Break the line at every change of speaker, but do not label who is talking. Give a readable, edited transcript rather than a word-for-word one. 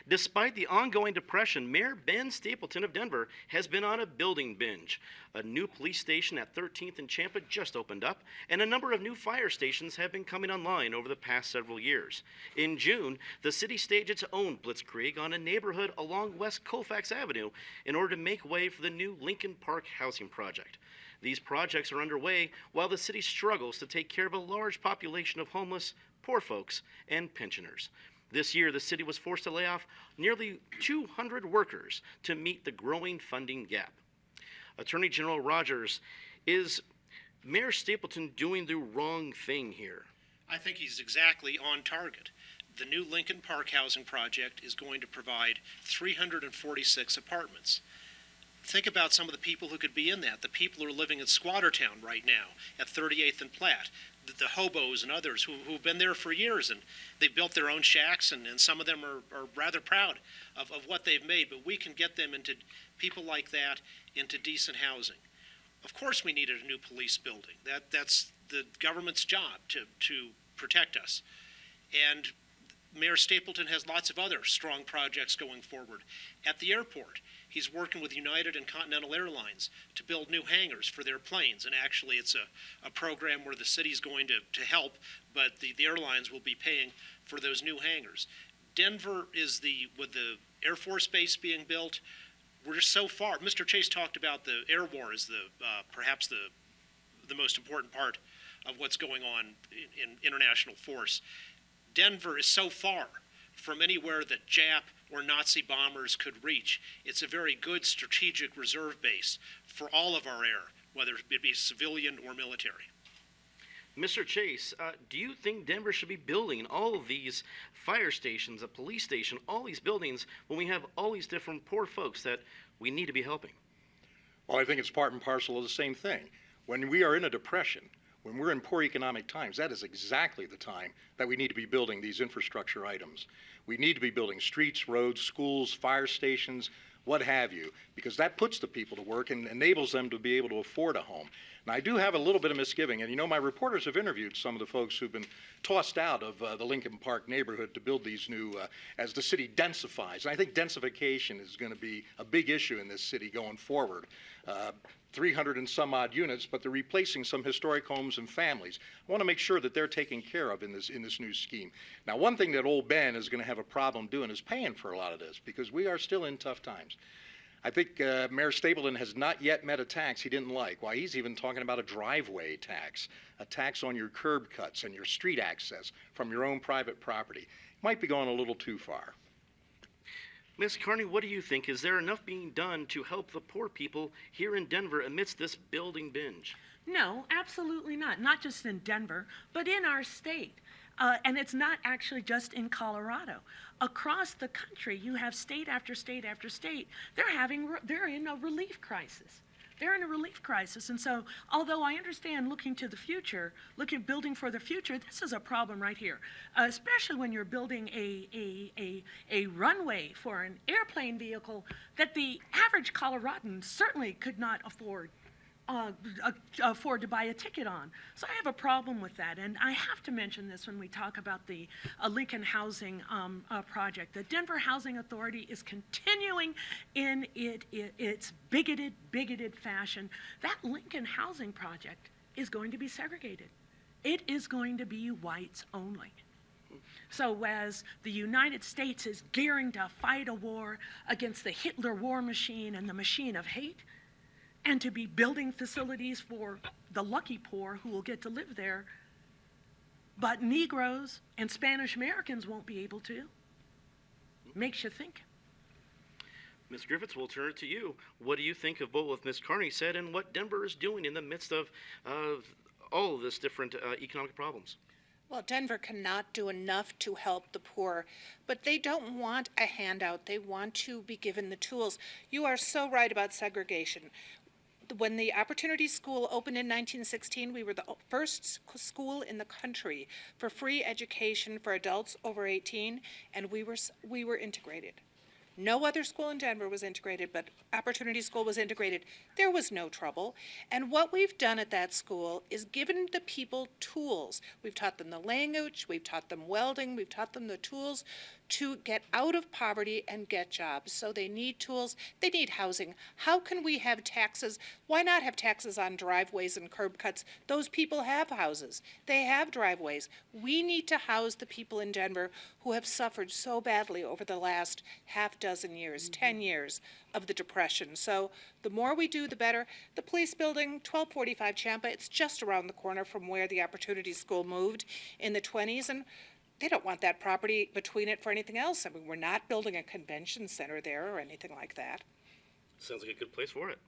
Despite the ongoing depression, Mayor Ben Stapleton of Denver has been on a building binge. A new police station at 13th and Champa just opened up, and a number of new fire stations have been coming online over the past several years. In June, the city staged its own blitzkrieg on a neighborhood along West Colfax Avenue in order to make way for the new Lincoln Park housing project. These projects are underway while the city struggles to take care of a large population of homeless, poor folks, and pensioners. This year, the city was forced to lay off nearly 200 workers to meet the growing funding gap. Attorney General Rogers, is Mayor Stapleton doing the wrong thing here?
I think he's exactly on target. The new Lincoln Park housing project is going to provide 346 apartments. Think about some of the people who could be in that. The people who are living in Squattertown right now at 38th and Platt, the hobos and others who've been there for years, and they've built their own shacks, and some of them are rather proud of what they've made, but we can get them into, people like that, into decent housing. Of course we needed a new police building. That's the government's job to protect us. And Mayor Stapleton has lots of other strong projects going forward. At the airport, he's working with United and Continental Airlines to build new hangars for their planes. And actually, it's a program where the city's going to help, but the airlines will be paying for those new hangars. Denver is with the Air Force Base being built, we're so far. Mr. Chase talked about the air war as perhaps the most important part of what's going on in international force. Denver is so far from anywhere that Jap or Nazi bombers could reach. It's a very good strategic reserve base for all of our air, whether it be civilian or military.
Mr. Chase, do you think Denver should be building all of these fire stations, a police station, all these buildings, when we have all these different poor folks that we need to be helping?
Well, I think it's part and parcel of the same thing. When we are in a depression, when we're in poor economic times, that is exactly the time that we need to be building these infrastructure items. We need to be building streets, roads, schools, fire stations, what have you, because that puts the people to work and enables them to be able to afford a home. Now, I do have a little bit of misgiving, and my reporters have interviewed some of the folks who've been tossed out of the Lincoln Park neighborhood to build these new, as the city densifies. And I think densification is going to be a big issue in this city going forward. 300 and some odd units, but they're replacing some historic homes and families. I want to make sure that they're taken care of in this new scheme. Now, one thing that old Ben is going to have a problem doing is paying for a lot of this, because we are still in tough times. I think Mayor Stapleton has not yet met a tax he didn't like. Why, he's even talking about a driveway tax, a tax on your curb cuts and your street access from your own private property. Might be going a little too far.
Ms. Carney, what do you think? Is there enough being done to help the poor people here in Denver amidst this building binge?
No, absolutely not. Not just in Denver, but in our state. And it's not actually just in Colorado. Across the country, you have state after state after state. They're in a relief crisis. They're in a relief crisis. And so, although I understand looking to the future, building for the future, this is a problem right here, especially when you're building a runway for an airplane vehicle that the average Coloradan certainly could not afford to buy a ticket on. So I have a problem with that, and I have to mention this when we talk about the Lincoln Housing project. The Denver Housing Authority is continuing in its bigoted fashion. That Lincoln Housing project is going to be segregated. It is going to be whites only. So as the United States is gearing to fight a war against the Hitler war machine and the machine of hate, and to be building facilities for the lucky poor who will get to live there, but Negroes and Spanish Americans won't be able to. Makes you think.
Ms. Griffith, we'll turn it to you. What do you think of both what Ms. Carney said and what Denver is doing in the midst of all of this different economic problems?
Well, Denver cannot do enough to help the poor, but they don't want a handout. They want to be given the tools. You are so right about segregation. When the Opportunity School opened in 1916, we were the first school in the country for free education for adults over 18, and we were integrated. No other school in Denver was integrated, but Opportunity School was integrated. There was no trouble. And what we've done at that school is given the people tools. We've taught them the language, we've taught them welding, we've taught them the tools to get out of poverty and get jobs. So they need tools, they need housing. How can we have taxes? Why not have taxes on driveways and curb cuts? Those people have houses, they have driveways. We need to house the people in Denver who have suffered so badly over the last half dozen years, 10 years of the Depression. So the more we do, the better. The police building, 1245 Champa, it's just around the corner from where the Opportunity School moved in the 20s, and they don't want that property between it for anything else. I mean, we're not building a convention center there or anything like that.
Sounds like a good place for it.